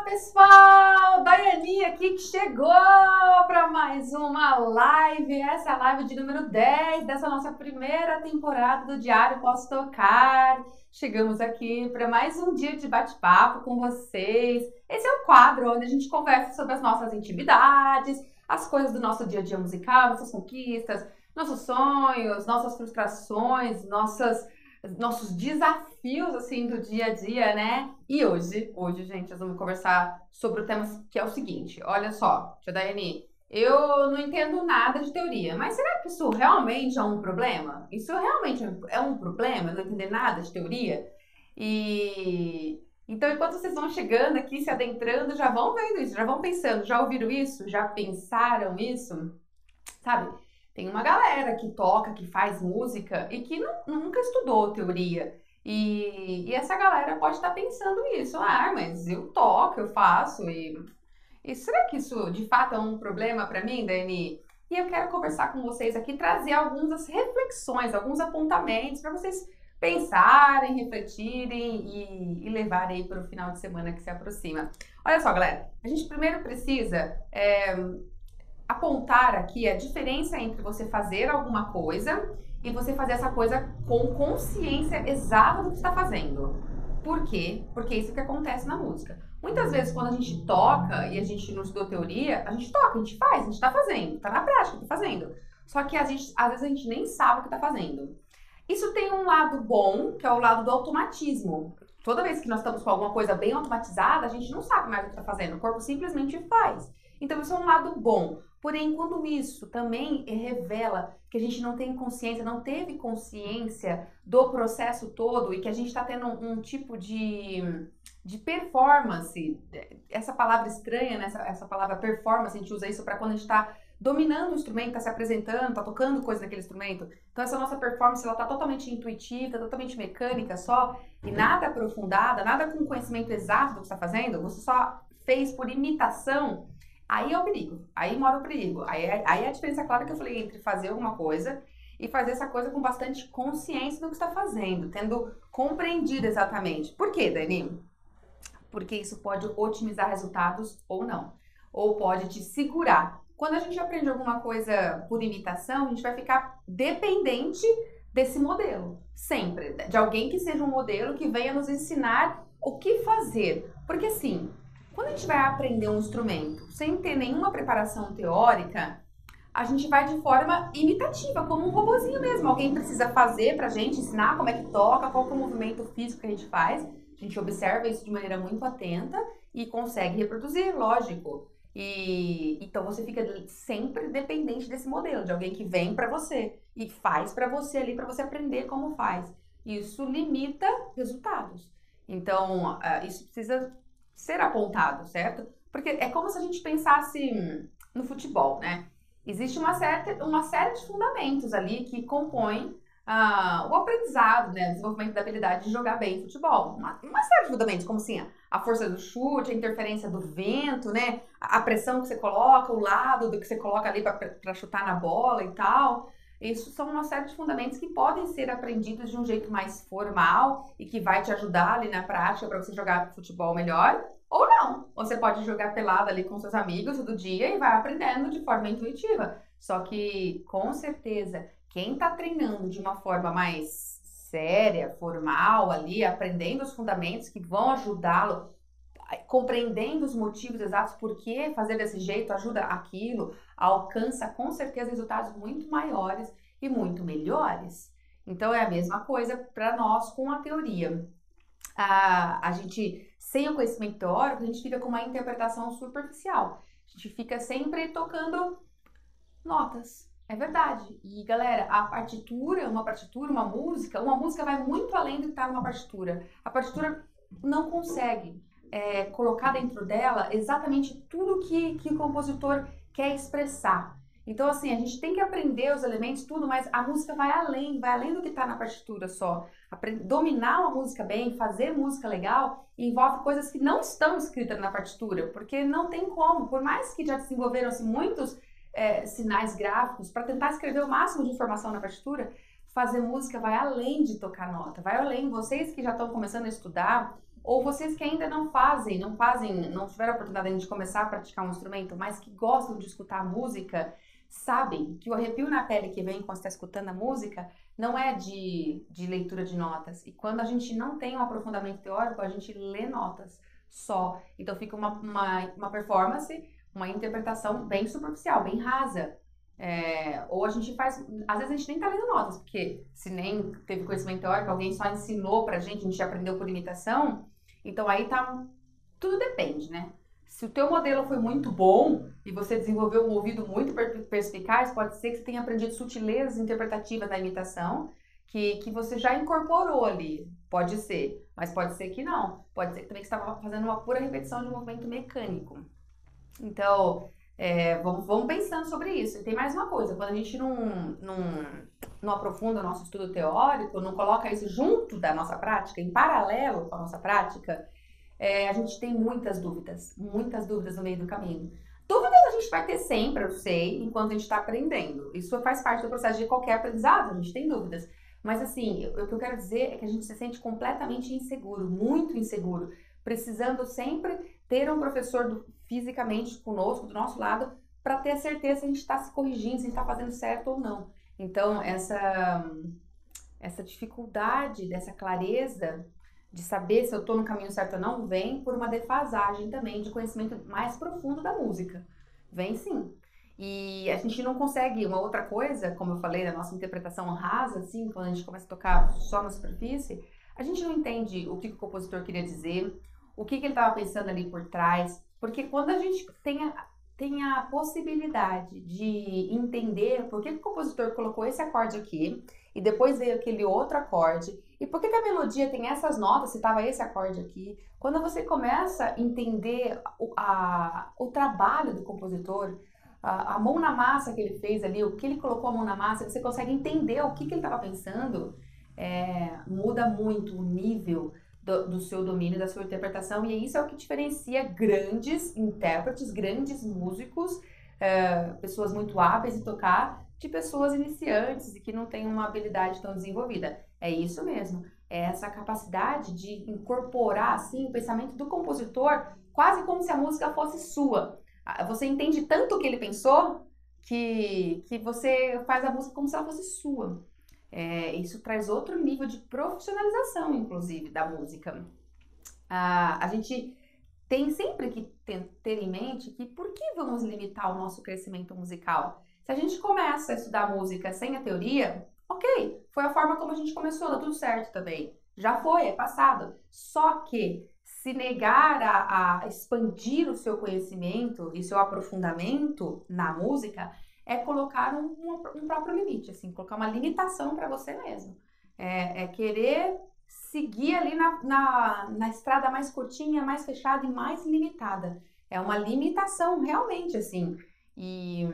Pessoal, Daiane aqui que chegou para mais uma live. Essa é a live de número 10 dessa nossa primeira temporada do Diário Posso Tocar. Chegamos aqui para mais um dia de bate-papo com vocês. Esse é o quadro onde a gente conversa sobre as nossas intimidades, as coisas do nosso dia a dia musical, nossas conquistas, nossos sonhos, nossas frustrações, nossos desafios, assim, do dia a dia, né? E hoje, gente, nós vamos conversar sobre o tema que é o seguinte. Olha só, tia Daiane, eu não entendo nada de teoria, mas será que isso realmente é um problema? Isso realmente é um problema, não entender nada de teoria? Então, enquanto vocês vão chegando aqui, se adentrando, já vão vendo isso, já vão pensando, já ouviram isso? Já pensaram isso? Sabe? Tem uma galera que toca, que faz música e que nunca estudou teoria. E essa galera pode estar pensando isso. Ah, mas eu toco, eu faço. E será que isso de fato é um problema para mim, Dani? E eu quero conversar com vocês aqui, trazer algumas reflexões, alguns apontamentos para vocês pensarem, refletirem e levarem aí para o final de semana que se aproxima. Olha só, galera, a gente primeiro precisa apontar aqui a diferença entre você fazer alguma coisa e você fazer essa coisa com consciência exata do que está fazendo. Por quê? Porque é isso que acontece na música. Muitas vezes quando a gente toca e a gente não estudou teoria, a gente toca, a gente faz, a gente tá fazendo, tá na prática, tá fazendo. Só que às vezes a gente nem sabe o que tá fazendo. Isso tem um lado bom, que é o lado do automatismo. Toda vez que nós estamos com alguma coisa bem automatizada, a gente não sabe mais o que tá fazendo, o corpo simplesmente faz. Então isso é um lado bom. Porém, quando isso também revela que a gente não tem consciência, não teve consciência do processo todo e que a gente está tendo um tipo de performance, essa palavra estranha, né? Essa palavra performance, a gente usa isso para quando a gente está dominando o instrumento, está se apresentando, está tocando coisa naquele instrumento. Então essa nossa performance, ela está totalmente intuitiva, totalmente mecânica só, e nada aprofundada, nada com conhecimento exato do que está fazendo, você só fez por imitação. Aí é o perigo, aí mora o perigo. Aí é a diferença clara que eu falei entre fazer alguma coisa e fazer essa coisa com bastante consciência do que está fazendo, tendo compreendido exatamente. Por quê, Dani? Porque isso pode otimizar resultados ou não, ou pode te segurar. Quando a gente aprende alguma coisa por imitação, a gente vai ficar dependente desse modelo, sempre, de alguém que seja um modelo que venha nos ensinar o que fazer. Porque assim, quando a gente vai aprender um instrumento sem ter nenhuma preparação teórica, a gente vai de forma imitativa, como um robozinho mesmo. Alguém precisa fazer pra gente, ensinar como é que toca, qual que é o movimento físico que a gente faz. A gente observa isso de maneira muito atenta e consegue reproduzir, lógico. Então você fica sempre dependente desse modelo, de alguém que vem pra você e faz pra você ali, pra você aprender como faz. Isso limita resultados. Então, isso precisa ser apontado, certo? Porque é como se a gente pensasse no futebol, né? Existe uma série de fundamentos ali que compõem o aprendizado, né? O desenvolvimento da habilidade de jogar bem futebol. Uma série de fundamentos, como assim, a força do chute, a interferência do vento, né? A pressão que você coloca, o lado do que você coloca ali para chutar na bola e tal. Isso são uma série de fundamentos que podem ser aprendidos de um jeito mais formal e que vai te ajudar ali na prática para você jogar futebol melhor, ou não. Você pode jogar pelada ali com seus amigos todo dia e vai aprendendo de forma intuitiva. Só que, com certeza, quem está treinando de uma forma mais séria, formal ali, aprendendo os fundamentos que vão ajudá-lo, compreendendo os motivos exatos por que fazer desse jeito ajuda aquilo, alcança com certeza resultados muito maiores e muito melhores. Então é a mesma coisa para nós com a teoria. A gente, sem o conhecimento teórico, a gente fica com uma interpretação superficial. A gente fica sempre tocando notas. É verdade. E galera, uma música vai muito além do que está numa partitura. A partitura não consegue colocar dentro dela exatamente tudo que o compositor quer expressar. Então, assim, a gente tem que aprender os elementos, tudo, mas a música vai além do que está na partitura só. Dominar uma música bem, fazer música legal, envolve coisas que não estão escritas na partitura, porque não tem como, por mais que já desenvolveram-se muitos sinais gráficos para tentar escrever o máximo de informação na partitura, fazer música vai além de tocar nota, vai além. Vocês que já estão começando a estudar, Ou vocês que ainda não tiveram a oportunidade ainda de começar a praticar um instrumento, mas que gostam de escutar música, sabem que o arrepio na pele que vem quando está escutando a música não é de leitura de notas. E quando a gente não tem um aprofundamento teórico, a gente lê notas só. Então fica uma performance, uma interpretação bem superficial, bem rasa. Ou a gente faz. Às vezes a gente nem tá lendo notas, porque se nem teve conhecimento teórico, alguém só ensinou pra gente, a gente aprendeu por imitação. Então aí tá. Tudo depende, né? Se o teu modelo foi muito bom e você desenvolveu um ouvido muito perspicaz, pode ser que você tenha aprendido sutilezas interpretativas da imitação que você já incorporou ali. Pode ser, mas pode ser que não. Pode ser também que você estava fazendo uma pura repetição de um movimento mecânico. Então, vamos pensando sobre isso. E tem mais uma coisa, quando a gente não aprofunda o nosso estudo teórico, não coloca isso junto da nossa prática, em paralelo com a nossa prática, a gente tem muitas dúvidas no meio do caminho. Dúvidas a gente vai ter sempre, eu sei, enquanto a gente está aprendendo. Isso faz parte do processo de qualquer aprendizado, a gente tem dúvidas. Mas assim, o que eu quero dizer é que a gente se sente completamente inseguro, muito inseguro, precisando sempre ter um professor fisicamente conosco, do nosso lado, para ter a certeza se a gente está se corrigindo, se a gente está fazendo certo ou não. Então, essa dificuldade, dessa clareza de saber se eu estou no caminho certo ou não, vem por uma defasagem também de conhecimento mais profundo da música. Vem sim. E a gente não consegue, uma outra coisa, como eu falei, da nossa interpretação rasa, assim, quando a gente começa a tocar só na superfície, a gente não entende o que o compositor queria dizer, o que ele estava pensando ali por trás, porque quando a gente tem a possibilidade de entender por que o compositor colocou esse acorde aqui, e depois veio aquele outro acorde, e por que a melodia tem essas notas, se estava esse acorde aqui, quando você começa a entender o trabalho do compositor, a mão na massa que ele fez ali, o que ele colocou a mão na massa, você consegue entender o que ele estava pensando, muda muito o nível do seu domínio, da sua interpretação, e isso é o que diferencia grandes intérpretes, grandes músicos, pessoas muito hábeis em tocar, de pessoas iniciantes e que não têm uma habilidade tão desenvolvida. É isso mesmo, é essa capacidade de incorporar assim o pensamento do compositor, quase como se a música fosse sua. Você entende tanto o que ele pensou que você faz a música como se ela fosse sua. Isso traz outro nível de profissionalização, inclusive, da música. A gente tem sempre que ter em mente que por que vamos limitar o nosso crescimento musical? Se a gente começa a estudar música sem a teoria, ok, foi a forma como a gente começou, dá tudo certo também. Já foi, é passado. Só que se negar a expandir o seu conhecimento e seu aprofundamento na música é colocar um próprio limite, assim, colocar uma limitação para você mesmo. É querer seguir ali na estrada mais curtinha, mais fechada e mais limitada. É uma limitação, realmente, assim. E,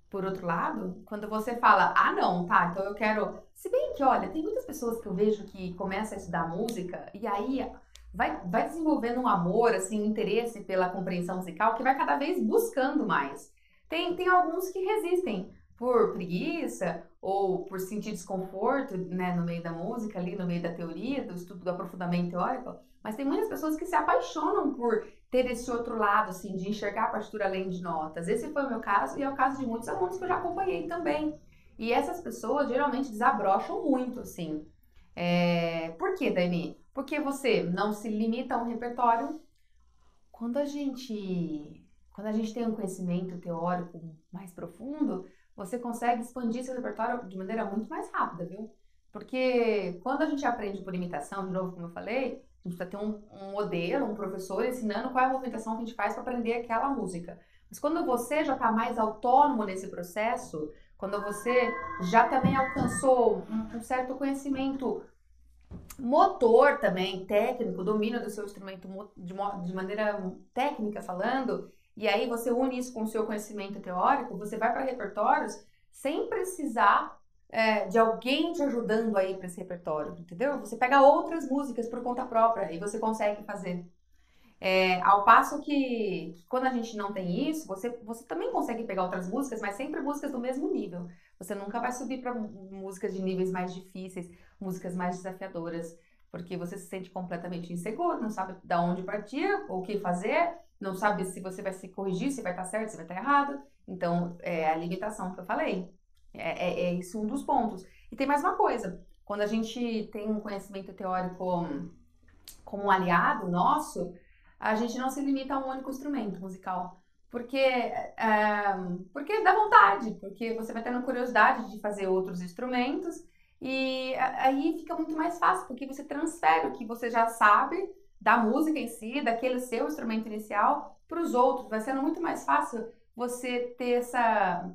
por outro lado, quando você fala, não, tá, então eu quero... Se bem que, olha, tem muitas pessoas que eu vejo que começam a estudar música e aí vai desenvolvendo um amor, assim, um interesse pela compreensão musical que vai cada vez buscando mais. Tem alguns que resistem por preguiça ou por sentir desconforto, né, no meio da música, ali no meio da teoria, do estudo do aprofundamento teórico, mas tem muitas pessoas que se apaixonam por ter esse outro lado, assim, de enxergar a partitura além de notas. Esse foi o meu caso e é o caso de muitos alunos que eu já acompanhei também. E essas pessoas geralmente desabrocham muito, assim. Por quê, Dani? Porque você não se limita a um repertório. Quando a gente tem um conhecimento teórico mais profundo, você consegue expandir seu repertório de maneira muito mais rápida, viu? Porque quando a gente aprende por imitação, de novo, como eu falei, a gente precisa ter um modelo, um professor ensinando qual é a movimentação que a gente faz para aprender aquela música. Mas quando você já está mais autônomo nesse processo, quando você já também alcançou um certo conhecimento motor também, técnico, domínio do seu instrumento de maneira técnica falando, e aí você une isso com o seu conhecimento teórico, você vai para repertórios sem precisar de alguém te ajudando aí para esse repertório, entendeu? Você pega outras músicas por conta própria e você consegue fazer. Ao passo que quando a gente não tem isso, você também consegue pegar outras músicas, mas sempre músicas do mesmo nível. Você nunca vai subir para músicas de níveis mais difíceis, músicas mais desafiadoras. porque você se sente completamente inseguro, não sabe de onde partir, ou o que fazer, não sabe se você vai se corrigir, se vai estar certo, se vai estar errado. Então, é a limitação que eu falei. É isso um dos pontos. E tem mais uma coisa. Quando a gente tem um conhecimento teórico como um aliado nosso, a gente não se limita a um único instrumento musical. Porque dá vontade, porque você vai tendo curiosidade de fazer outros instrumentos e aí fica muito mais fácil, porque você transfere o que você já sabe da música em si, daquele seu instrumento inicial, para os outros. Vai sendo muito mais fácil você ter essa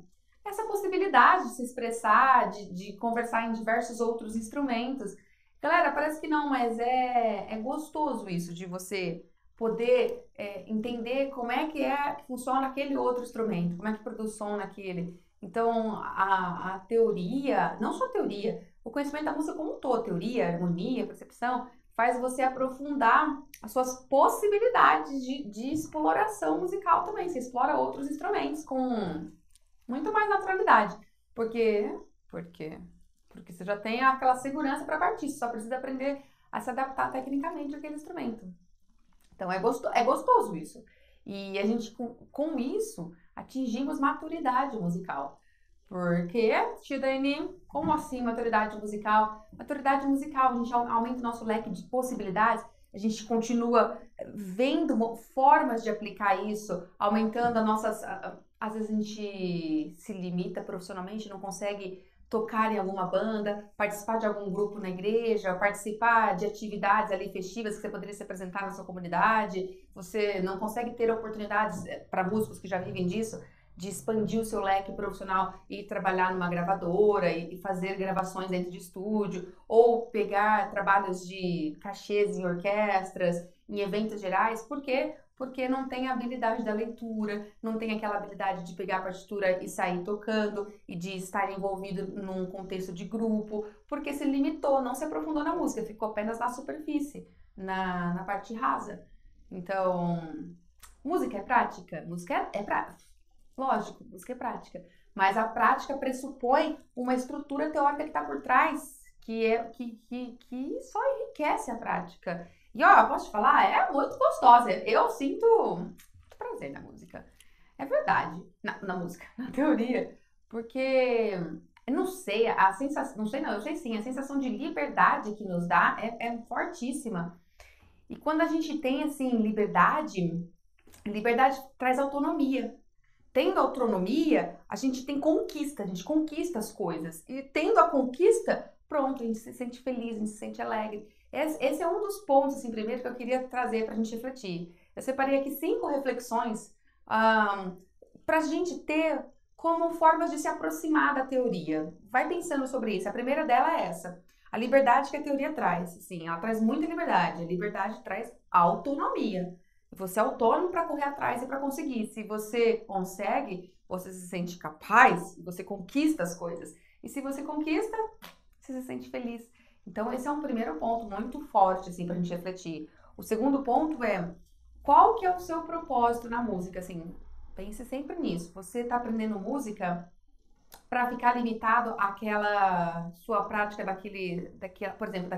possibilidade de se expressar, de conversar em diversos outros instrumentos. Galera, parece que não, mas é gostoso isso, de você poder entender como é que funciona aquele outro instrumento, como é que produz som naquele. Então, a teoria, não só a teoria, o conhecimento da música como um todo, teoria, harmonia, percepção, faz você aprofundar as suas possibilidades de exploração musical também. Você explora outros instrumentos com muito mais naturalidade. Porque porque você já tem aquela segurança para partir, você só precisa aprender a se adaptar tecnicamente àquele instrumento. Então é gostoso isso. E a gente, com isso, atingimos maturidade musical. Porque, tia Dani, como assim maturidade musical? Maturidade musical, a gente aumenta o nosso leque de possibilidades, a gente continua vendo formas de aplicar isso, aumentando as nossas. Às vezes a gente se limita profissionalmente, não consegue tocar em alguma banda, participar de algum grupo na igreja, participar de atividades ali festivas que você poderia se apresentar na sua comunidade, você não consegue ter oportunidades para músicos que já vivem disso, de expandir o seu leque profissional e trabalhar numa gravadora e fazer gravações dentro de estúdio, ou pegar trabalhos de cachês em orquestras, em eventos gerais, por quê? Porque não tem a habilidade da leitura, não tem aquela habilidade de pegar a partitura e sair tocando e de estar envolvido num contexto de grupo, porque se limitou, não se aprofundou na música, ficou apenas na superfície, na parte rasa. Então, música é prática? Música é prática. Lógico, música é prática. Mas a prática pressupõe uma estrutura teórica que está por trás, que só enriquece a prática. E ó, posso te falar, é muito gostosa. Eu sinto muito prazer na música. É verdade. Na música, na teoria. Porque, eu não sei, a sensação, não sei não, eu sei sim, a sensação de liberdade que nos dá é fortíssima. E quando a gente tem, assim, liberdade traz autonomia. Tendo autonomia, a gente tem conquista, a gente conquista as coisas. E tendo a conquista, pronto, a gente se sente feliz, a gente se sente alegre. Esse é um dos pontos, assim, primeiro, que eu queria trazer para a gente refletir. Eu separei aqui 5 reflexões para a gente ter como formas de se aproximar da teoria. Vai pensando sobre isso. A primeira dela é essa. A liberdade que a teoria traz. Sim, ela traz muita liberdade. A liberdade traz autonomia. Você é autônomo para correr atrás e para conseguir. Se você consegue, você se sente capaz, você conquista as coisas. E se você conquista, você se sente feliz. Então, esse é um primeiro ponto muito forte, assim, pra gente refletir. O segundo ponto é, qual que é o seu propósito na música, assim? Pense sempre nisso. Você tá aprendendo música para ficar limitado àquela sua prática por exemplo,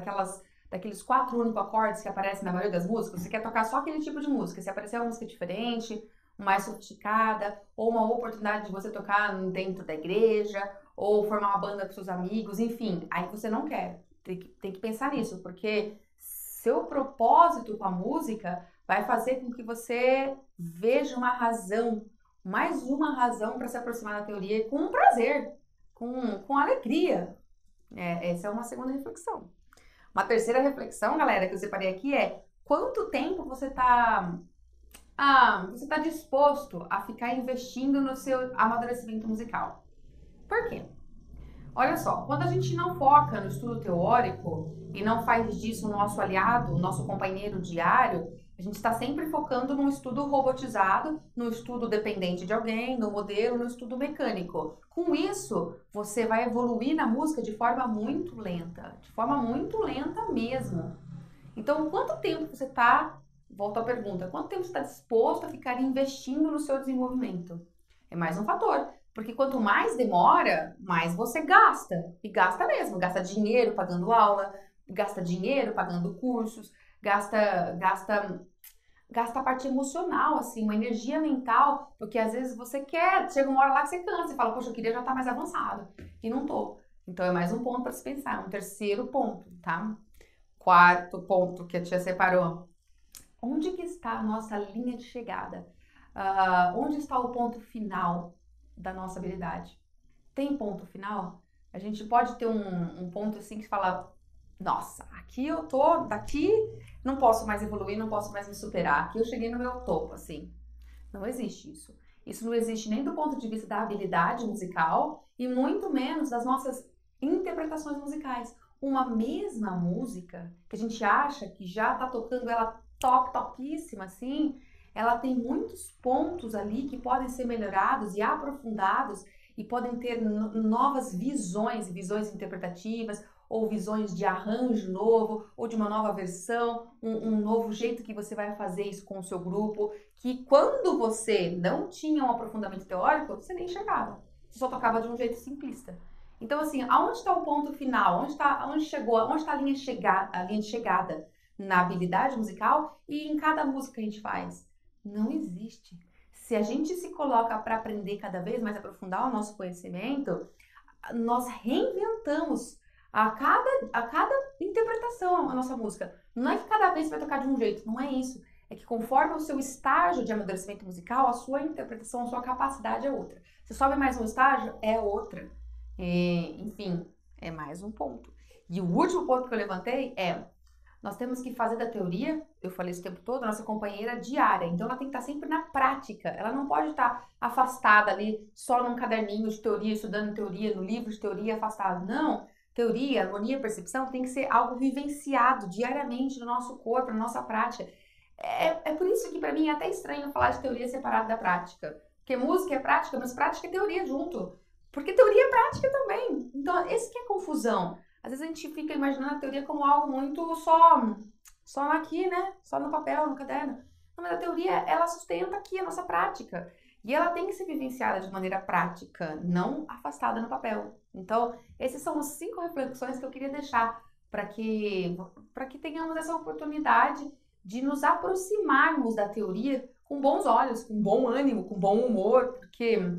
daqueles 4 únicos acordes que aparecem na maioria das músicas? Você quer tocar só aquele tipo de música. Se aparecer uma música diferente, mais sofisticada, ou uma oportunidade de você tocar dentro da igreja, ou formar uma banda com seus amigos, enfim, aí você não quer. Tem que pensar nisso, porque seu propósito com a música vai fazer com que você veja uma razão, mais uma razão para se aproximar da teoria com prazer, com alegria. Essa é uma segunda reflexão. Uma terceira reflexão, galera, que eu separei aqui é quanto tempo você está disposto a ficar investindo no seu amadurecimento musical. Por quê? Olha só, quando a gente não foca no estudo teórico e não faz disso o nosso aliado, o nosso companheiro diário, a gente está sempre focando num estudo robotizado, no estudo dependente de alguém, no modelo, no estudo mecânico. Com isso, você vai evoluir na música de forma muito lenta mesmo. Então, quanto tempo você está, volto à pergunta, quanto tempo você está disposto a ficar investindo no seu desenvolvimento? É mais um fator. Porque quanto mais demora, mais você gasta. E gasta mesmo. Gasta dinheiro pagando aula, gasta dinheiro pagando cursos, gasta a parte emocional, assim, uma energia mental, porque às vezes você quer, chega uma hora lá que você cansa e fala, poxa, eu queria já estar mais avançado, e não tô. Então é mais um ponto para se pensar, um terceiro ponto, tá? Quarto ponto que a tia separou. Onde que está a nossa linha de chegada? Onde está o ponto final da nossa habilidade? Tem ponto final? A gente pode ter um ponto assim que fala, nossa, aqui eu tô, daqui não posso mais evoluir, não posso mais me superar, aqui eu cheguei no meu topo, assim. Não existe isso. Isso não existe nem do ponto de vista da habilidade musical e muito menos das nossas interpretações musicais. Uma mesma música que a gente acha que já tá tocando ela topíssima, assim, ela tem muitos pontos ali que podem ser melhorados e aprofundados e podem ter novas visões interpretativas, ou visões de arranjo novo, ou de uma nova versão, um novo jeito que você vai fazer isso com o seu grupo, que quando você não tinha um aprofundamento teórico, você nem enxergava. Você só tocava de um jeito simplista. Então, assim, aonde está o ponto final? Onde está a linha de chegada na habilidade musical e em cada música que a gente faz? Não existe. Se a gente se coloca para aprender cada vez mais, aprofundar o nosso conhecimento, nós reinventamos a cada interpretação a nossa música. Não é que cada vez você vai tocar de um jeito, não é isso. É que conforme o seu estágio de amadurecimento musical, a sua interpretação, a sua capacidade é outra. Você sobe mais um estágio, é outra. Enfim, é mais um ponto. E o último ponto que eu levantei é, nós temos que fazer da teoria, eu falei isso o tempo todo, nossa companheira diária. Então ela tem que estar sempre na prática. Ela não pode estar afastada ali só num caderninho de teoria, estudando teoria, no livro de teoria, afastado. Não. Teoria, harmonia, percepção tem que ser algo vivenciado diariamente no nosso corpo, na nossa prática. É por isso que para mim é até estranho falar de teoria separada da prática. Porque música é prática, mas prática é teoria junto. Porque teoria é prática também. Então, esse que é a confusão. Às vezes a gente fica imaginando a teoria como algo muito só aqui, né? Só no papel, no caderno. Não, mas a teoria, ela sustenta aqui a nossa prática. E ela tem que ser vivenciada de maneira prática, não afastada no papel. Então, essas são as 5 reflexões que eu queria deixar para que tenhamos essa oportunidade de nos aproximarmos da teoria com bons olhos, com bom ânimo, com bom humor, porque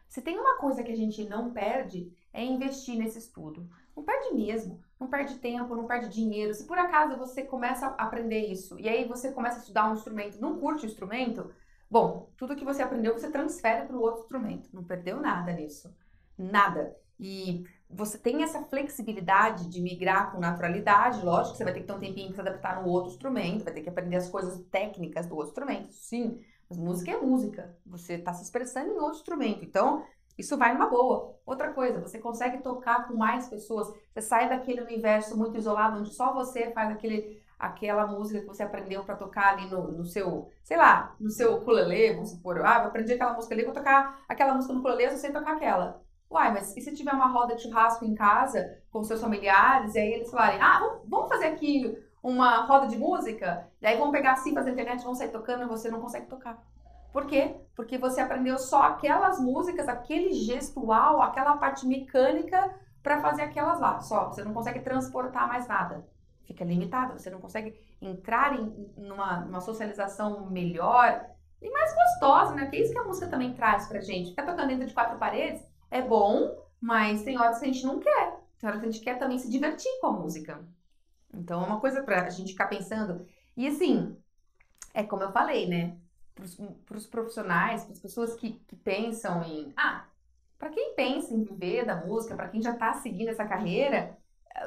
se tem uma coisa que a gente não perde é investir nesse estudo. Não perde mesmo, não perde tempo, não perde dinheiro. Se por acaso você começa a aprender isso e aí você começa a estudar um instrumento, não curte o instrumento, bom, tudo que você aprendeu você transfere para o outro instrumento. Não perdeu nada nisso. Nada. E você tem essa flexibilidade de migrar com naturalidade, lógico que você vai ter que ter um tempinho para se adaptar no outro instrumento, vai ter que aprender as coisas técnicas do outro instrumento, sim, mas música é música, você está se expressando em outro instrumento, então isso vai numa boa. Outra coisa, você consegue tocar com mais pessoas, você sai daquele universo muito isolado, onde só você faz aquela música que você aprendeu para tocar ali no seu, sei lá, no seu ukulele, vamos supor, eu aprendi aquela música ali, vou tocar aquela música no ukulele, eu só sei tocar aquela. Uai, mas e se tiver uma roda de churrasco em casa com seus familiares e aí eles falarem, vamos fazer aqui uma roda de música? E aí vão pegar as cifras da internet, vão sair tocando e você não consegue tocar. Por quê? Porque você aprendeu só aquelas músicas, aquele gestual, aquela parte mecânica para fazer aquelas lá, só. Você não consegue transportar mais nada. Fica limitado, você não consegue entrar numa socialização melhor e mais gostosa, né? Que é isso que a música também traz pra gente. Ficar tocando dentro de 4 paredes é bom, mas tem horas que a gente não quer. Tem horas que a gente quer também se divertir com a música. Então é uma coisa pra gente ficar pensando. E assim, é como eu falei, né? Para os profissionais, para as pessoas que pensam em... para quem pensa em viver da música, para quem já está seguindo essa carreira,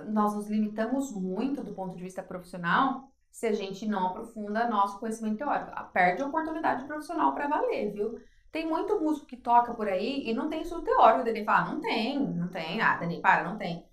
nós nos limitamos muito do ponto de vista profissional se a gente não aprofunda nosso conhecimento teórico. Perde a oportunidade profissional para valer, viu? Tem muito músico que toca por aí e não tem estudo teórico. O Dani fala, não tem. Dani, para, não tem.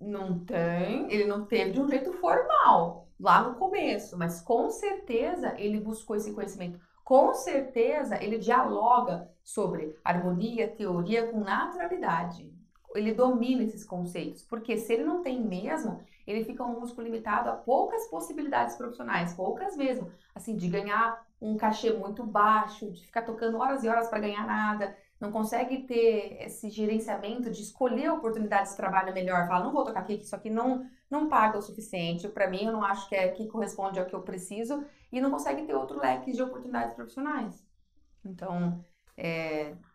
Não tem. Ele não teve de um jeito formal lá no começo, mas com certeza ele buscou esse conhecimento. Com certeza ele dialoga sobre harmonia, teoria com naturalidade. Ele domina esses conceitos, porque se ele não tem mesmo, ele fica um músico limitado a poucas possibilidades profissionais, poucas mesmo, assim, de ganhar um cachê muito baixo, de ficar tocando horas e horas para ganhar nada, não consegue ter esse gerenciamento de escolher oportunidades de trabalho melhor, fala, não vou tocar aqui, que isso aqui não paga o suficiente, para mim eu não acho que corresponde ao que eu preciso, e não consegue ter outro leque de oportunidades profissionais. Então,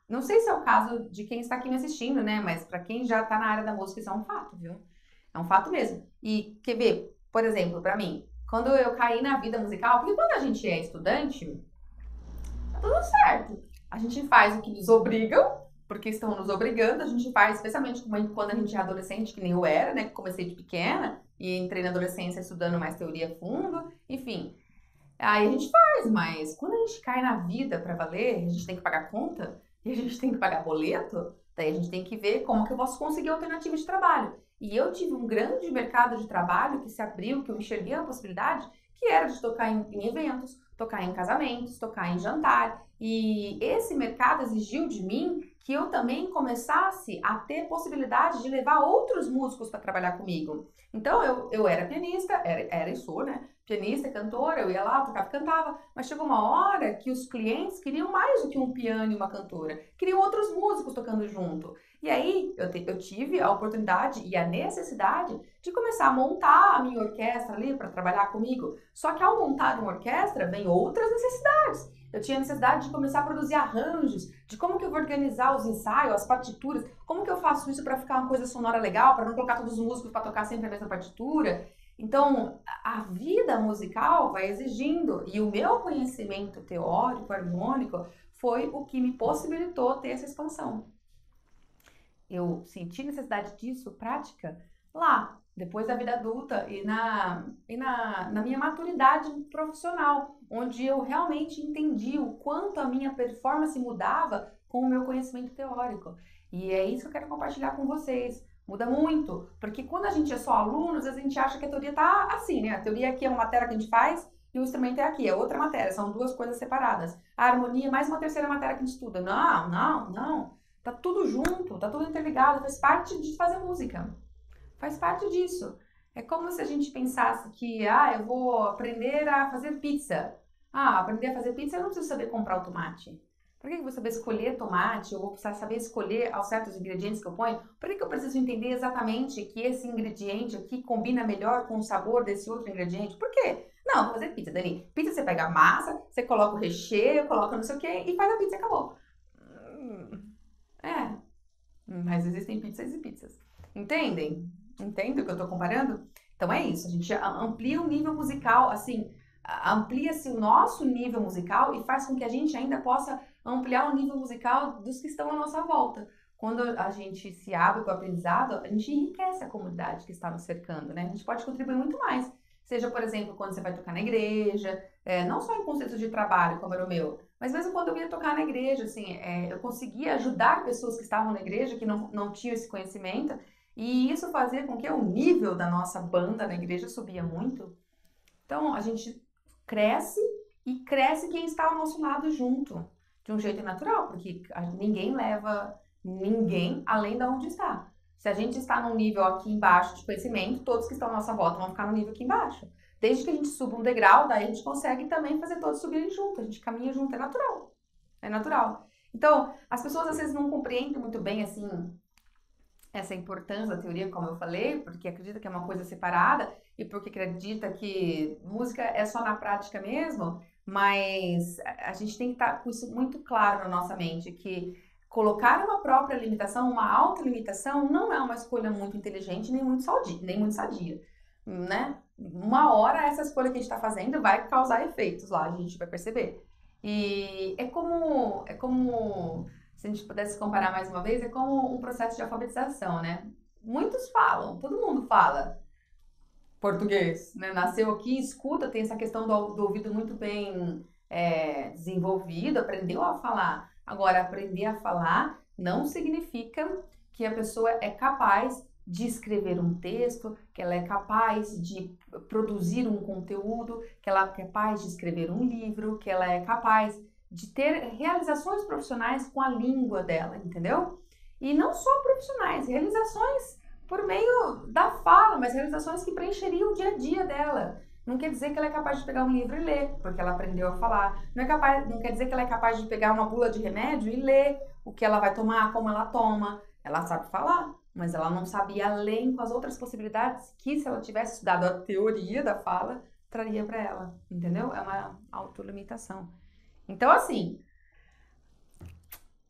não sei se é o caso de quem está aqui me assistindo, né? Mas para quem já está na área da música, isso é um fato, viu? É um fato mesmo. E quer ver, por exemplo, para mim, quando eu caí na vida musical, porque quando a gente é estudante, tá tudo certo. A gente faz o que nos obrigam, porque estão nos obrigando, a gente faz, especialmente quando a gente é adolescente, que nem eu era, né? Que comecei de pequena e entrei na adolescência estudando mais teoria a fundo, enfim. Aí a gente faz, mas quando a gente cai na vida pra valer, a gente tem que pagar conta e a gente tem que pagar boleto, daí a gente tem que ver como que eu posso conseguir alternativas de trabalho. E eu tive um grande mercado de trabalho que se abriu, que eu enxerguei a possibilidade, que era de tocar em eventos, tocar em casamentos, tocar em jantar. E esse mercado exigiu de mim que eu também começasse a ter possibilidade de levar outros músicos para trabalhar comigo. Então eu era pianista, era e sou, né? Pianista, cantora, eu ia lá, tocava e cantava, mas chegou uma hora que os clientes queriam mais do que um piano e uma cantora, queriam outros músicos tocando junto. E aí eu tive a oportunidade e a necessidade de começar a montar a minha orquestra ali para trabalhar comigo. Só que ao montar uma orquestra, vem outras necessidades. Eu tinha necessidade de começar a produzir arranjos, de como que eu vou organizar os ensaios, as partituras, como que eu faço isso para ficar uma coisa sonora legal, para não colocar todos os músicos para tocar sempre a mesma partitura. Então, a vida musical vai exigindo, e o meu conhecimento teórico, harmônico, foi o que me possibilitou ter essa expansão. Eu senti necessidade disso, prática, lá, depois da vida adulta e na minha maturidade profissional, onde eu realmente entendi o quanto a minha performance mudava com o meu conhecimento teórico. E é isso que eu quero compartilhar com vocês. Muda muito, porque quando a gente é só aluno, às vezes a gente acha que a teoria tá assim, né? A teoria aqui é uma matéria que a gente faz e o instrumento é aqui, é outra matéria, são duas coisas separadas. A harmonia é mais uma terceira matéria que a gente estuda. Não. Tá tudo junto, tá tudo interligado, faz parte de fazer música. Faz parte disso. É como se a gente pensasse que, eu vou aprender a fazer pizza. Aprender a fazer pizza eu não preciso saber comprar o tomate. Por que eu vou saber escolher tomate? Eu vou precisar saber escolher aos certos ingredientes que eu ponho? Por que eu preciso entender exatamente que esse ingrediente aqui combina melhor com o sabor desse outro ingrediente? Por quê? Não, vou fazer pizza, Dani. Pizza você pega a massa, você coloca o recheio, coloca não sei o quê e faz a pizza e acabou. Mas existem pizzas e pizzas. Entendem? Entendem o que eu tô comparando? Então é isso, a gente amplia o nível musical, assim, amplia-se o nosso nível musical e faz com que a gente ainda possa ampliar o nível musical dos que estão à nossa volta. Quando a gente se abre para o aprendizado, a gente enriquece a comunidade que está nos cercando, né? A gente pode contribuir muito mais. Seja, por exemplo, quando você vai tocar na igreja, não só em conceitos de trabalho, como era o meu, mas mesmo quando eu ia tocar na igreja, assim, eu conseguia ajudar pessoas que estavam na igreja, que não tinham esse conhecimento, e isso fazia com que o nível da nossa banda na igreja subia muito. Então, a gente cresce e cresce quem está ao nosso lado junto, de um jeito natural, porque ninguém leva ninguém além de onde está. Se a gente está num nível aqui embaixo de conhecimento, todos que estão à nossa volta vão ficar no nível aqui embaixo. Desde que a gente suba um degrau, daí a gente consegue também fazer todos subirem junto, a gente caminha junto, é natural. É natural. Então, as pessoas às vezes não compreendem muito bem, assim, essa importância da teoria, como eu falei, porque acredita que é uma coisa separada e porque acredita que música é só na prática mesmo, mas a gente tem que estar com isso muito claro na nossa mente, que colocar uma própria limitação, uma autolimitação, não é uma escolha muito inteligente nem muito sadia, né? Uma hora essa escolha que a gente está fazendo vai causar efeitos lá, a gente vai perceber. E é como se a gente pudesse comparar mais uma vez, é como um processo de alfabetização, né? Muitos falam, todo mundo fala português, né? Nasceu aqui, escuta, tem essa questão do ouvido muito bem desenvolvido, aprendeu a falar. Agora, aprender a falar não significa que a pessoa é capaz de escrever um texto, que ela é capaz de produzir um conteúdo, que ela é capaz de escrever um livro, que ela é capaz de ter realizações profissionais com a língua dela, entendeu? E não só profissionais, realizações por meio da fala, mas realizações que preencheriam o dia a dia dela. não quer dizer que ela é capaz de pegar um livro e ler, porque ela aprendeu a falar. Não quer dizer que ela é capaz de pegar uma bula de remédio e ler o que ela vai tomar, como ela toma. Ela sabe falar, mas ela não sabia além com as outras possibilidades que, se ela tivesse estudado a teoria da fala, traria para ela, entendeu? É uma autolimitação. Então, assim,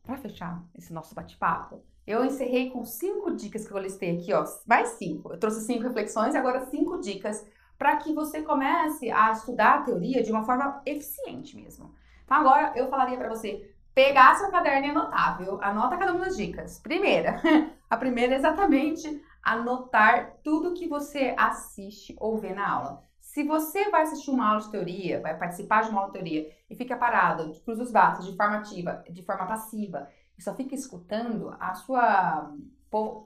para fechar esse nosso bate-papo, eu encerrei com 5 dicas que eu listei aqui, ó, mais 5. Eu trouxe 5 reflexões e agora 5 dicas para que você comece a estudar a teoria de uma forma eficiente mesmo. Então, agora eu falaria para você pegar seu caderno e anotar, viu? Anota cada uma das dicas. Primeira, a primeira é exatamente anotar tudo que você assiste ou vê na aula. Se você vai assistir uma aula de teoria, vai participar de uma aula de teoria e fica parado, cruza os braços de forma ativa, de forma passiva, e só fica escutando, a sua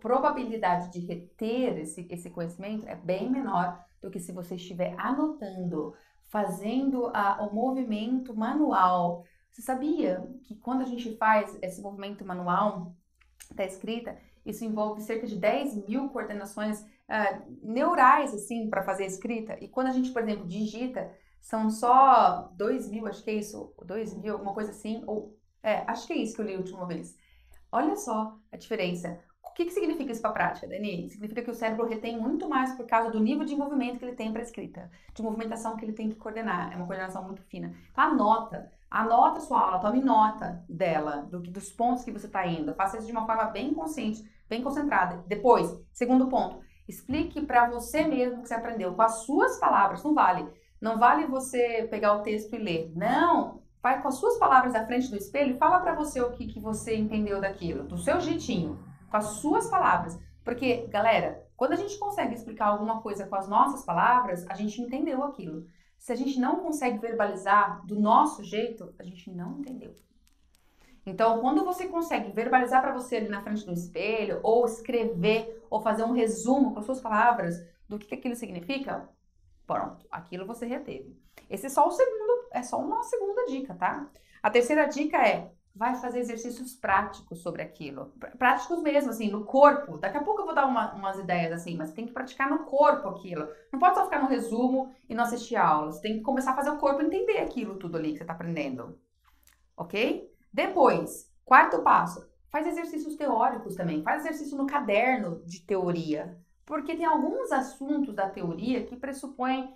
probabilidade de reter esse conhecimento é bem menor do que se você estiver anotando, fazendo o movimento manual. Você sabia que quando a gente faz esse movimento manual da escrita, isso envolve cerca de 10 mil coordenações neurais, assim, para fazer a escrita? E quando a gente, por exemplo, digita, são só 2 mil, acho que é isso, 2 mil, alguma coisa assim, ou acho que é isso que eu li a última vez. Olha só a diferença. O que significa isso para a prática, Dani? Significa que o cérebro retém muito mais por causa do nível de movimento que ele tem para a escrita, de movimentação que ele tem que coordenar. É uma coordenação muito fina. Então anota a sua aula, tome nota dela, dos pontos que você está indo. Faça isso de uma forma bem consciente, bem concentrada. Depois, segundo ponto, explique para você mesmo o que você aprendeu, com as suas palavras. Não vale você pegar o texto e ler. Não! Vai com as suas palavras à frente do espelho e fala para você o que você entendeu daquilo, do seu jeitinho, com as suas palavras. Porque, galera, quando a gente consegue explicar alguma coisa com as nossas palavras, a gente entendeu aquilo. Se a gente não consegue verbalizar do nosso jeito, a gente não entendeu. Então, quando você consegue verbalizar para você ali na frente do espelho, ou escrever, ou fazer um resumo com as suas palavras do que aquilo significa, pronto, aquilo você reteve. Esse é só uma segunda dica, tá? A terceira dica vai fazer exercícios práticos sobre aquilo. Práticos mesmo, assim, no corpo. Daqui a pouco eu vou dar umas ideias assim, mas tem que praticar no corpo aquilo. Não pode só ficar no resumo e não assistir aulas. Tem que começar a fazer o corpo entender aquilo tudo ali que você tá aprendendo. Ok? Depois, quarto passo, faz exercícios teóricos também. Faz exercício no caderno de teoria. Porque tem alguns assuntos da teoria que pressupõem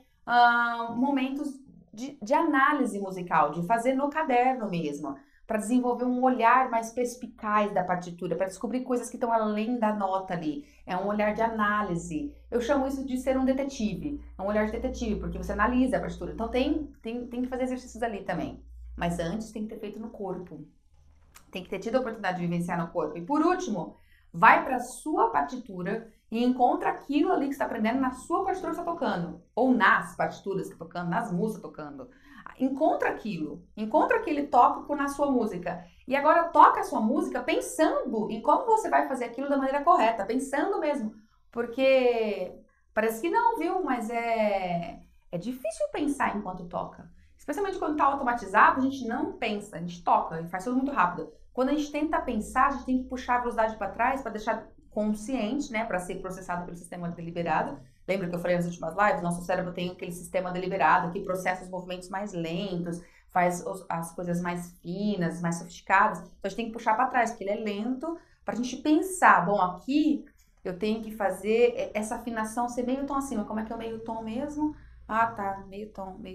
momentos de análise musical, de fazer no caderno mesmo, para desenvolver um olhar mais perspicaz da partitura, para descobrir coisas que estão além da nota ali. É um olhar de análise. Eu chamo isso de ser um detetive. É um olhar de detetive, porque você analisa a partitura. Então tem que fazer exercícios ali também. Mas antes tem que ter feito no corpo. Tem que ter tido a oportunidade de vivenciar no corpo. E por último, vai para a sua partitura e encontra aquilo ali que você está aprendendo na sua partitura que você está tocando. Ou nas partituras que você está tocando, nas músicas tocando. Encontra aquilo. Encontra aquele tópico na sua música. E agora toca a sua música pensando em como você vai fazer aquilo da maneira correta. Pensando mesmo. Porque parece que não, viu? Mas é difícil pensar enquanto toca. Especialmente quando está automatizado, a gente não pensa, a gente toca e faz tudo muito rápido. Quando a gente tenta pensar, a gente tem que puxar a velocidade para trás para deixar consciente, né, para ser processado pelo sistema deliberado. Lembra que eu falei nas últimas lives? Nosso cérebro tem aquele sistema deliberado que processa os movimentos mais lentos, faz as coisas mais finas, mais sofisticadas. Então a gente tem que puxar para trás, porque ele é lento, para a gente pensar, bom, aqui eu tenho que fazer essa afinação ser meio tom acima. Como é que é o meio tom mesmo? Ah, tá, meio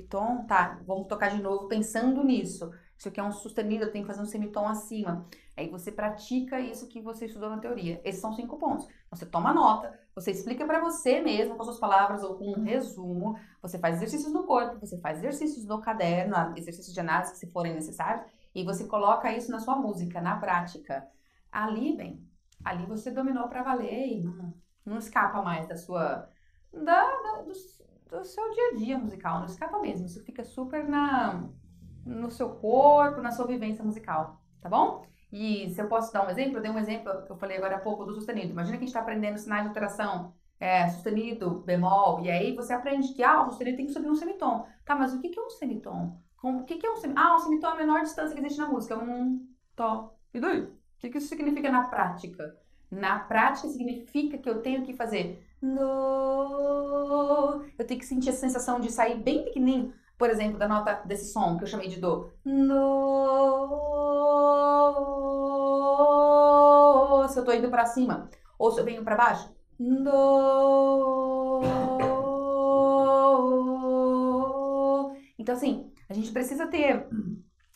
tom, tá, vamos tocar de novo pensando nisso. Isso aqui é um sustenido, eu tenho que fazer um semitom acima. Aí você pratica isso que você estudou na teoria. Esses são 5 pontos. Você toma nota, você explica para você mesmo com suas palavras ou com um resumo, você faz exercícios no corpo, você faz exercícios no caderno, exercícios de análise que se forem necessários, e você coloca isso na sua música, na prática. Ali você dominou para valer e não escapa mais do seu dia a dia musical, não escapa mesmo. Isso fica super no seu corpo, na sua vivência musical, tá bom? E se eu posso dar um exemplo, eu dei um exemplo que eu falei agora há pouco do sustenido. Imagina que a gente está aprendendo sinais de alteração, sustenido, bemol, e aí você aprende que o sustenido tem que subir um semitom. Tá, mas o que é um semitom? O que é um semitom? Um semitom é a menor distância que existe na música, tó. E daí? O que isso significa na prática? Na prática significa que eu tenho que fazer do. Eu tenho que sentir a sensação de sair bem pequenininho, por exemplo, da nota desse som que eu chamei de do. Do. Se eu tô indo pra cima. Ou se eu venho pra baixo. Do. Então, assim, a gente precisa ter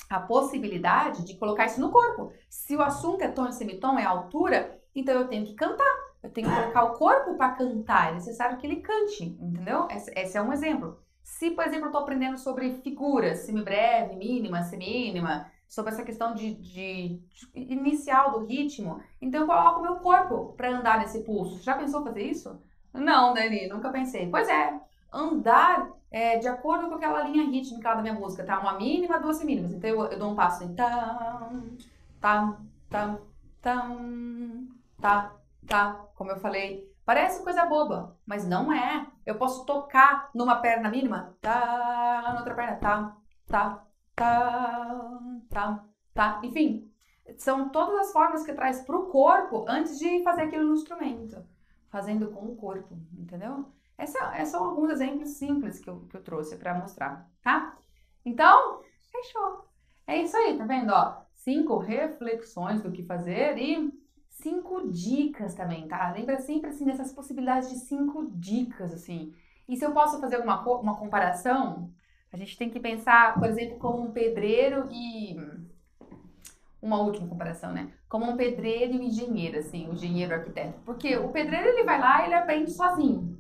a possibilidade de colocar isso no corpo. Se o assunto é tom e semitom, é altura, então eu tenho que cantar. Eu tenho que colocar o corpo para cantar. É necessário que ele cante, entendeu? Esse é um exemplo. Se, por exemplo, eu estou aprendendo sobre figuras, semibreve, mínima, semínima, sobre essa questão de inicial do ritmo, então eu coloco o meu corpo para andar nesse pulso. Já pensou fazer isso? Não, Dani, nunca pensei. Pois é, andar de acordo com aquela linha rítmica da minha música, tá? Uma mínima, duas semínimas. Então eu dou um passo em tam, tam, tam, tam, tá, tá, como eu falei. Parece coisa boba, mas não é. Eu posso tocar numa perna mínima, tá, na outra perna, tá, tá, tá, tá, tá. Enfim, são todas as formas que traz pro corpo antes de fazer aquilo no instrumento. Fazendo com o corpo, entendeu? Esses são alguns exemplos simples que eu trouxe para mostrar, tá? Então, fechou. É isso aí, tá vendo? Ó, 5 reflexões do que fazer e 5 dicas também, tá? Lembra sempre, assim, dessas possibilidades de 5 dicas, assim. E se eu posso fazer uma comparação, a gente tem que pensar, por exemplo, como um pedreiro e... Uma última comparação, né? Como um pedreiro e um engenheiro, assim, um engenheiro arquiteto. Porque o pedreiro, ele vai lá e ele aprende sozinho.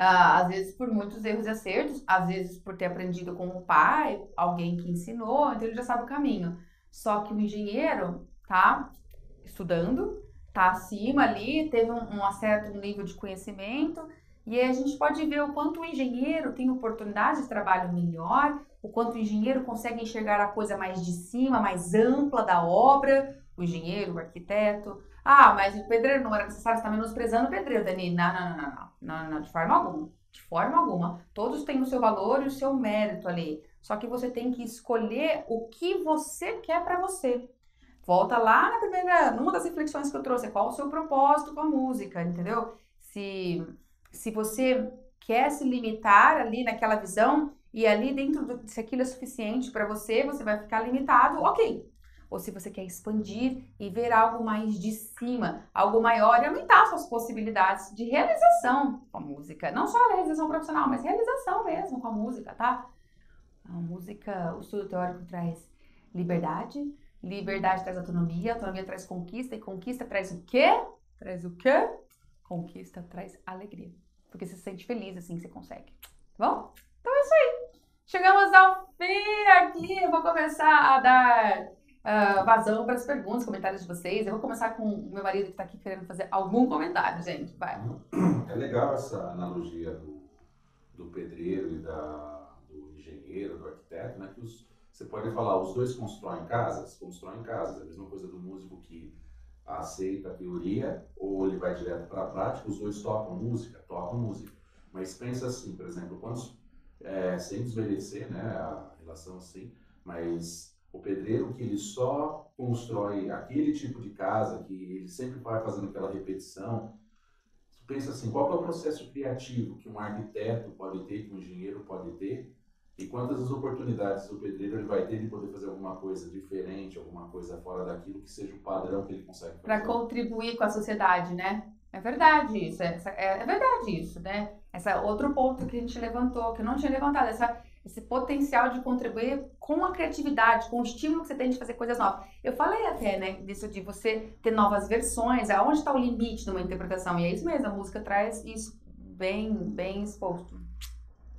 Às vezes por muitos erros e acertos, às vezes por ter aprendido com o pai, alguém que ensinou, então ele já sabe o caminho. Só que o engenheiro tá estudando, tá acima ali, teve um certo nível de conhecimento, e aí a gente pode ver o quanto o engenheiro tem oportunidade de trabalho melhor, o quanto o engenheiro consegue enxergar a coisa mais de cima, mais ampla da obra, o engenheiro, o arquiteto. Ah, mas o pedreiro não era necessário, você está menosprezando o pedreiro, Dani. Não, de forma alguma. De forma alguma. Todos têm o seu valor e o seu mérito ali. Só que você tem que escolher o que você quer para você. Volta lá numa das reflexões que eu trouxe, qual o seu propósito com a música, entendeu? Se você quer se limitar ali naquela visão e ali dentro se aquilo é suficiente para você, você vai ficar limitado, ok. Ou se você quer expandir e ver algo mais de cima, algo maior e aumentar suas possibilidades de realização com a música. Não só a realização profissional, mas realização mesmo com a música, tá? A música, o estudo teórico traz liberdade, liberdade traz autonomia, autonomia traz conquista e conquista traz o quê? Traz o quê? Conquista traz alegria. Porque você se sente feliz assim que você consegue. Tá bom? Então é isso aí. Chegamos ao fim aqui. Eu vou começar a dar vazão para as perguntas, comentários de vocês. Eu vou começar com o meu marido que está aqui querendo fazer algum comentário, gente. Vai. É legal essa analogia do pedreiro e do engenheiro, do arquiteto, né? Que você pode falar, os dois constroem casas. É a mesma coisa do músico que aceita a teoria ou ele vai direto para a prática. Os dois tocam música. Mas pensa assim, por exemplo, sem desmerecer, né, a relação assim, mas o pedreiro que ele só constrói aquele tipo de casa, que ele sempre vai fazendo aquela repetição, pensa assim, qual é o processo criativo que um arquiteto pode ter, que um engenheiro pode ter, e quantas as oportunidades o pedreiro ele vai ter de poder fazer alguma coisa diferente, alguma coisa fora daquilo que seja o padrão que ele consegue fazer. Para contribuir com a sociedade, né? É verdade isso, é verdade isso, né? Esse outro ponto que a gente levantou, que eu não tinha levantado, esse potencial de contribuir com a criatividade, com o estímulo que você tem de fazer coisas novas. Eu falei até, né, disso de você ter novas versões, aonde está o limite de uma interpretação, e é isso mesmo, a música traz isso bem exposto,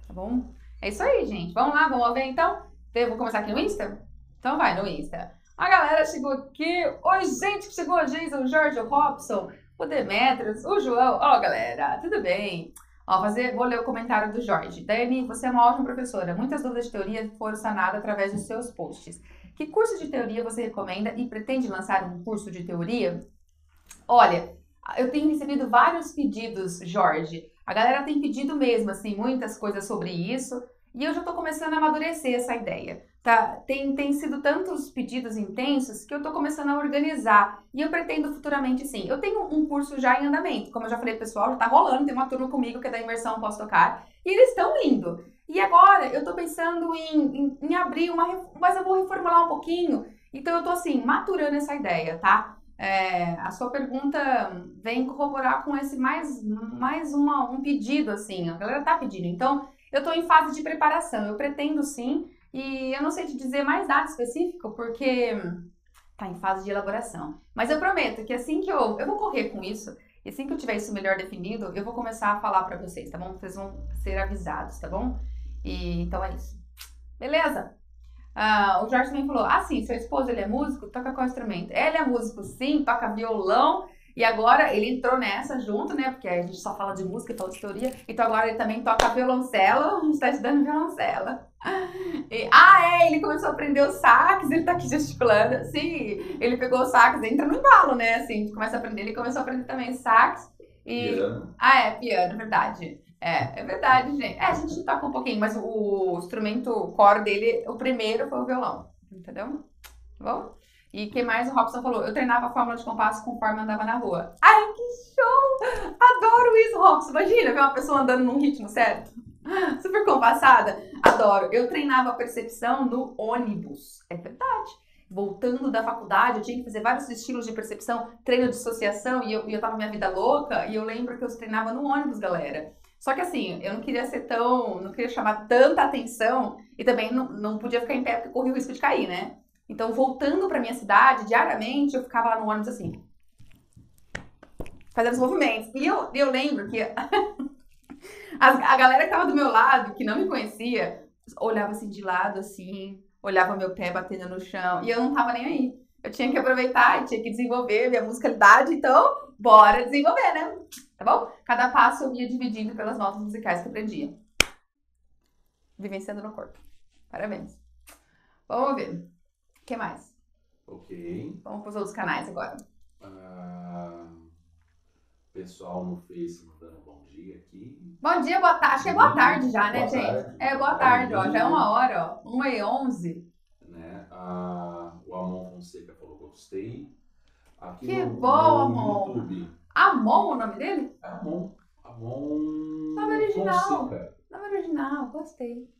tá bom? É isso aí, gente. Vamos lá, vamos ver então? Eu vou começar aqui no Insta? Então vai no Insta. A galera chegou aqui. Oi, gente que chegou. Jason, o Jorge, o Robson, o Demetrios, o João. Ó, galera, tudo bem? Ó, vou ler o comentário do Jorge. Dani, você é uma ótima professora. Muitas dúvidas de teoria foram sanadas através dos seus posts. Que curso de teoria você recomenda e pretende lançar um curso de teoria? Olha, eu tenho recebido vários pedidos, Jorge. A galera tem pedido mesmo, assim, muitas coisas sobre isso. E eu já tô começando a amadurecer essa ideia. Tá? Tem sido tantos pedidos intensos que eu tô começando a organizar. E eu pretendo futuramente, sim. Eu tenho um curso já em andamento. Como eu já falei, pessoal, já tá rolando. Tem uma turma comigo que é da imersão Posso Tocar. E eles estão lindo. E agora eu tô pensando em abrir mas eu vou reformular um pouquinho. Então eu tô assim, maturando essa ideia, tá? A sua pergunta vem corroborar com esse um pedido, assim. A galera tá pedindo. Então, eu tô em fase de preparação. Eu pretendo sim. E eu não sei te dizer mais data específica, porque tá em fase de elaboração. Mas eu prometo que assim que eu vou correr com isso, e assim que eu tiver isso melhor definido, eu vou começar a falar pra vocês, tá bom? Vocês vão ser avisados, tá bom? E então é isso. Beleza? O Jorge também falou, sim, seu esposo ele é músico, toca qual instrumento? Ele é músico sim, toca violão, e agora ele entrou nessa junto, né, porque a gente só fala de música, fala de teoria, então agora ele também toca violoncelo, está estudando violoncelo. Ele começou a aprender o sax, ele tá aqui gesticulando, sim, ele pegou o sax, entra no embalo, né, assim, começa a aprender, ele começou a aprender também sax, Piano. Piano, verdade. É verdade, gente. A gente toca um pouquinho, mas o instrumento core dele, o primeiro foi o violão, entendeu? Tá bom? E o que mais o Robson falou? Eu treinava a fórmula de compasso conforme andava na rua. Ai, que show! Adoro isso, Robson. Imagina ver uma pessoa andando num ritmo certo. Super compassada. Adoro. Eu treinava a percepção no ônibus. É verdade. Voltando da faculdade, eu tinha que fazer vários estilos de percepção, treino de associação, e eu tava minha vida louca, e eu lembro que eu treinava no ônibus, galera. Só que assim, eu não queria não queria chamar tanta atenção, e também não podia ficar em pé, porque corria o risco de cair, né? Então, voltando pra minha cidade, diariamente, eu ficava lá no ônibus assim, fazendo os movimentos. E eu lembro que a galera que tava do meu lado, que não me conhecia, olhava assim de lado, assim, olhava meu pé batendo no chão, e eu não tava nem aí. Eu tinha que aproveitar, tinha que desenvolver minha musicalidade, então, bora desenvolver, né? Tá bom? Cada passo eu ia dividindo pelas notas musicais que eu aprendia. Vivenciando no corpo. Parabéns. Vamos ver. O que mais? Ok. Vamos pros outros canais agora. Pessoal no Face mandando bom dia aqui. Bom dia, boa tarde. Acho que é boa tarde já, né, Boa gente? tarde. Boa tarde, ó. Já é 1h, ó. 1h11. Né? O Amon Fonseca falou gostei. Aqui Que no bom, YouTube. Amon, o nome dele? Amon Nome original. Fonseca. Nome original, gostei.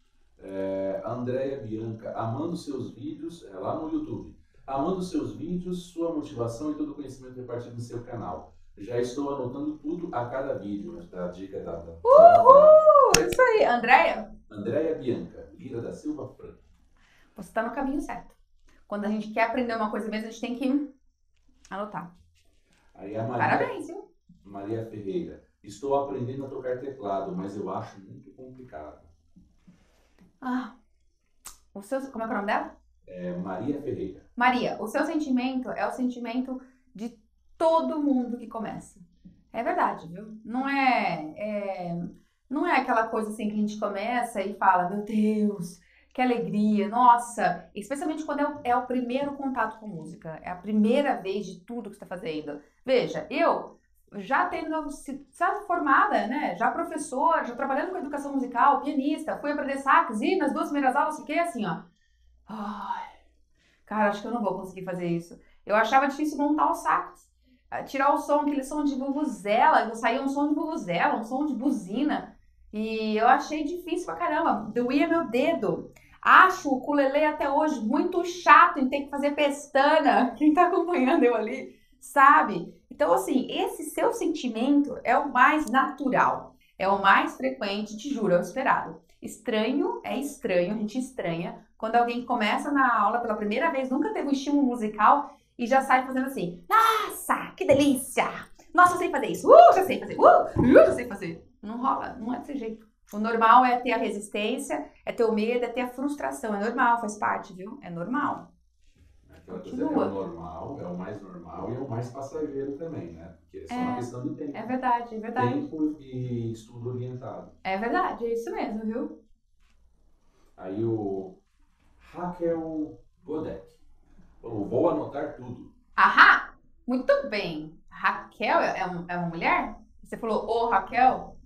Andréia Bianca, amando seus vídeos, lá no YouTube. Amando seus vídeos, sua motivação e todo o conhecimento repartido no seu canal. Já estou anotando tudo a cada vídeo. A dica da Uhul! Isso aí, Andréia? Andréia Bianca, Lira da Silva Franco. Você está no caminho certo. Quando a gente quer aprender uma coisa mesmo, a gente tem que anotar. Aí a Parabéns, viu? Maria Ferreira. Estou aprendendo a tocar teclado, mas eu acho muito complicado. Como é que é o nome dela? Maria Ferreira. Maria, o seu sentimento é o sentimento de todo mundo que começa. É verdade, viu? Não é aquela coisa assim que a gente começa e fala, meu Deus, que alegria, nossa, especialmente quando é o primeiro contato com música, é a primeira vez de tudo que você está fazendo. Veja, eu já tendo sido formada, né, já professora, já trabalhando com educação musical, pianista, fui aprender sax e nas 2 primeiras aulas fiquei assim, ó, cara, acho que eu não vou conseguir fazer isso. Eu achava difícil montar o sax, tirar o som, aquele som de vuvuzela, saía um som de vuvuzela, um som de buzina, e eu achei difícil pra caramba, doía meu dedo. Acho o ukulele até hoje muito chato em ter que fazer pestana. Quem tá acompanhando eu ali sabe. Então, assim, esse seu sentimento é o mais natural, é o mais frequente, te juro, é o esperado. Estranho, a gente estranha quando alguém começa na aula pela primeira vez, nunca teve um estímulo musical e já sai fazendo assim, nossa, que delícia! Nossa, eu sei fazer isso, já sei fazer, já sei fazer. Não rola, não é desse jeito. O normal é ter a resistência, é ter o medo, é ter a frustração. É normal, faz parte, viu? É normal. Aquela coisa é o normal, é o mais normal e é o mais passageiro também, né? Porque é só uma questão de tempo. É verdade, é verdade. Tempo e estudo orientado. É verdade, é isso mesmo, viu? Aí o Raquel Godek. Vou anotar tudo. Ahá! Muito bem. Raquel é uma mulher? Você falou o Raquel?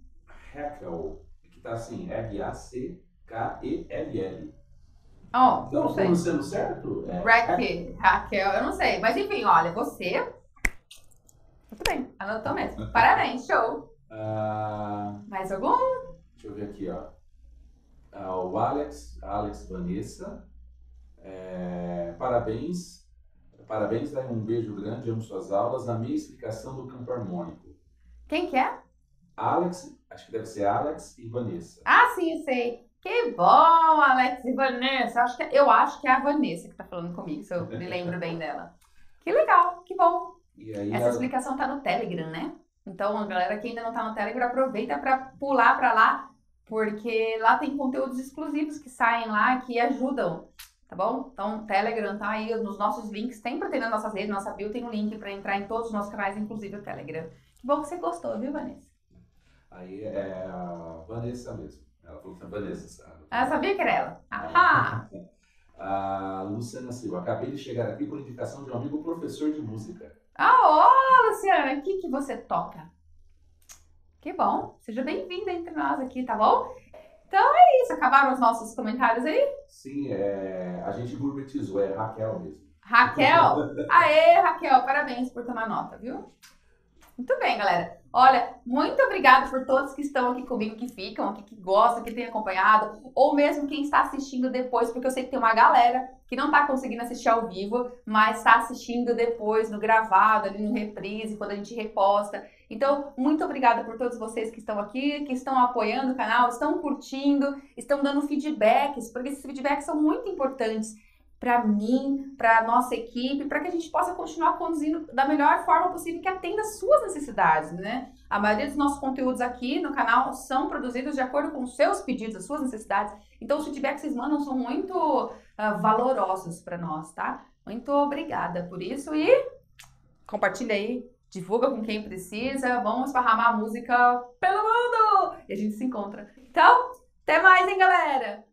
Raquel, que tá assim, R-A-C-H-E-L. K-E-L-L. Ó, Então, não sei. pronunciando certo? Raquel, eu não sei. Mas enfim, olha, você... Muito bem, anotou mesmo. Parabéns, show. Mais algum? Deixa eu ver aqui, ó. O Alex Vanessa. Parabéns. Parabéns, dai um beijo grande, amo suas aulas. Na minha explicação do campo harmônico. Quem que é? Alex, acho que deve ser Alex e Vanessa. Ah, sim, eu sei. Que bom, Alex e Vanessa. Eu acho que é a Vanessa que tá falando comigo, se eu me lembro bem dela. Que legal, que bom. E aí Essa explicação tá no Telegram, né? Então, a galera que ainda não tá no Telegram, aproveita para pular para lá, porque lá tem conteúdos exclusivos que saem lá, que ajudam, tá bom? Então, o Telegram tá aí nos nossos links, sempre tem nas nossas redes, nossa bio tem um link para entrar em todos os nossos canais, inclusive o Telegram. Que bom que você gostou, viu, Vanessa? Aí é a Vanessa mesmo. Ela falou que é Vanessa, sabe? Ah, sabia que era ela. Ahá! A Luciana Silva. Acabei de chegar aqui por indicação de um amigo professor de música. Ô, Luciana, o que você toca? Que bom, seja bem-vinda entre nós aqui, tá bom? Então é isso, acabaram os nossos comentários aí? Sim, a gente gourmetizou, é Raquel mesmo. Raquel? Aê, Raquel, parabéns por tomar nota, viu? Muito bem, galera. Olha, muito obrigada por todos que estão aqui comigo, que ficam aqui, que gostam, que têm acompanhado, ou mesmo quem está assistindo depois, porque eu sei que tem uma galera que não está conseguindo assistir ao vivo, mas está assistindo depois, no gravado, ali no reprise, quando a gente reposta. Então, muito obrigada por todos vocês que estão aqui, que estão apoiando o canal, estão curtindo, estão dando feedbacks, porque esses feedbacks são muito importantes para mim, para a nossa equipe, para que a gente possa continuar conduzindo da melhor forma possível que atenda às suas necessidades, né? A maioria dos nossos conteúdos aqui no canal são produzidos de acordo com os seus pedidos, as suas necessidades. Então, os feedbacks que vocês mandam são muito valorosos para nós, tá? Muito obrigada por isso e compartilha aí, divulga com quem precisa, vamos esparramar a música pelo mundo! E a gente se encontra. Então, até mais, hein, galera?